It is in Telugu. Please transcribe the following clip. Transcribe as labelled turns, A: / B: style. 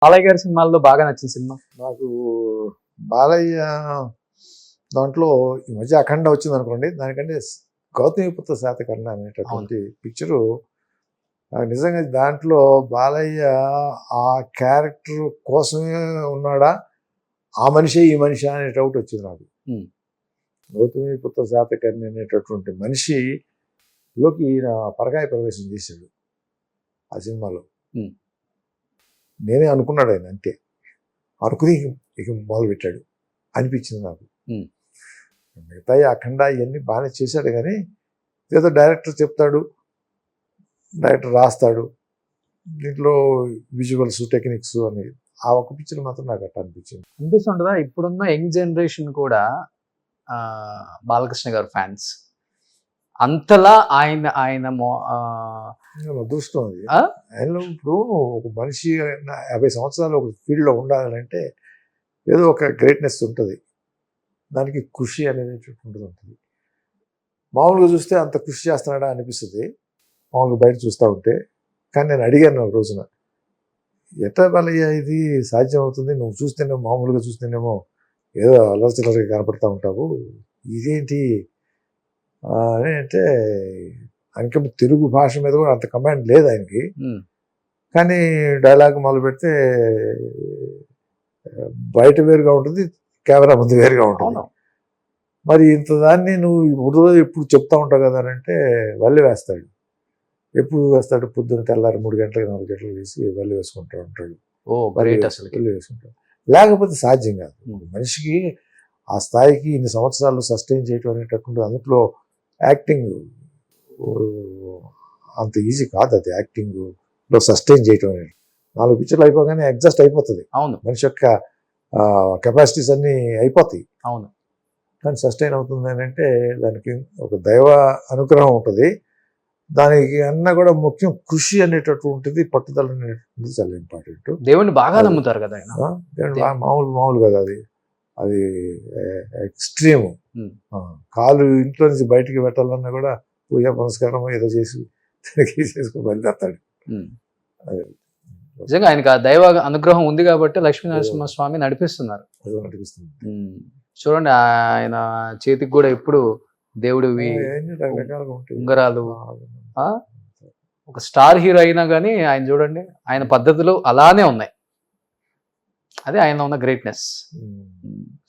A: బాలయ్య గారి సినిమాల్లో బాగా నచ్చిన సినిమా?
B: నాకు బాలయ్య దాంట్లో ఈ మధ్య అఖండ వచ్చింది అనుకోండి, దానికంటే గౌతమిపుత్ర శాతకర్ణ అనేటటువంటి పిక్చరు నిజంగా దాంట్లో బాలయ్య ఆ క్యారెక్టర్ కోసమే ఉన్నాడా, ఆ మనిషే ఈ మనిషి అనే డౌట్ వచ్చింది నాకు. గౌతమిపుత్ర శాతకర్ణి అనేటటువంటి మనిషిలోకి ఈయన పరకాయ ప్రవేశం చేశాడు ఆ సినిమాలో. నేనే అనుకున్నాడు ఆయన, అంతే అనుకుని ఇక మొదలు పెట్టాడు అనిపించింది నాకు. మిగతా అఖండ ఇవన్నీ బాగానే చేశాడు, కానీ ఏదో డైరెక్టర్ చెప్తాడు, డైరెక్టర్ రాస్తాడు, దీంట్లో విజువల్స్ టెక్నిక్స్ అని ఆ ఒక పిక్చర్ మాత్రం నాకు అట్లా
A: అనిపిస్తుంటదా? ఇప్పుడున్న యంగ్ జనరేషన్ కూడా బాలకృష్ణ గారు ఫ్యాన్స్ అంతలా ఆయన ఆయన
B: అదృష్టం అది. ఆయనలో ఇప్పుడు ఒక మనిషి 50 సంవత్సరాలు ఒక ఫీల్డ్లో ఉండాలంటే ఏదో ఒక గ్రేట్నెస్ ఉంటుంది, దానికి కృషి అనేది ఉంటుంది. మామూలుగా చూస్తే అంత కృషి చేస్తున్నాడా అనిపిస్తుంది మామూలుగా బయట చూస్తూ ఉంటే. కానీ నేను అడిగాను ఒక రోజున, ఎట్లా బాలయ్య ఇది సాధ్యం అవుతుంది, నువ్వు చూస్తేనేమో మామూలుగా చూస్తేనేమో ఏదో అల్లరిచిల్లరగా కనపడతా ఉంటావు, ఇదేంటి అని అంటే, ఆయనకి తెలుగు భాష మీద కూడా అంత కమాండ్ లేదు ఆయనకి. కానీ డైలాగ్ మొదలు పెడితే బయట వేరుగా ఉంటుంది, కెమెరా ముందు వేరుగా ఉంటుంది. మరి ఇంత దాన్ని నువ్వు ఎప్పుడు చెప్తా ఉంటావు కదా అంటే వల్లి వేస్తాడు. ఎప్పుడు వేస్తాడు? పొద్దున్న తెల్లారి 3 గంటలకు 4 గంటలకు వేసి వల్లి వేసుకుంటూ ఉంటాడు. వల్లి వేసుకుంటాడు. లేకపోతే సాధ్యం కాదు మనిషికి ఆ స్థాయికి ఇన్ని సంవత్సరాలు సస్టైన్ చేయటం అనేటటువంటి. అందులో యాక్టింగ్ అంత ఈజీ కాదు, అది యాక్టింగ్లో సస్టైన్ చేయటం అనేది. 4 పిక్చర్లు అయిపోగానే అడ్జస్ట్ అయిపోతుంది.
A: అవును,
B: మనిషి యొక్క కెపాసిటీస్ అన్నీ అయిపోతాయి.
A: అవును,
B: కానీ సస్టైన్ అవుతుంది అని అంటే దానికి ఒక దైవ అనుగ్రహం ఉంటుంది. దానికి అన్నా కూడా ముఖ్యం కృషి అనేటటువంటిది, పట్టుదల అనేటువంటిది చాలా ఇంపార్టెంట్.
A: దేవుని బాగా నమ్ముతారు కదా ఆయన.
B: దేవుని మామూలు కదా, అది ఎక్స్ట్రీమ్. కాలు ఇంట్లో నుంచి బయటికి పెట్టాలన్నా కూడా పూజ పునస్కారం ఏదో చేసి చేసుకుని బయలుదేరతాడు.
A: నిజంగా ఆయనకు ఆ దైవ అనుగ్రహం ఉంది కాబట్టి లక్ష్మీనరసింహ స్వామి నడిపిస్తున్నారు. చూడండి, ఆయన చేతికి కూడా ఎప్పుడు దేవుడివి ఉంగరాలు. ఒక స్టార్ హీరో అయినా కానీ ఆయన చూడండి, ఆయన పద్ధతులు అలానే ఉన్నాయి. అదే ఆయన ఉన్న గ్రేట్నెస్.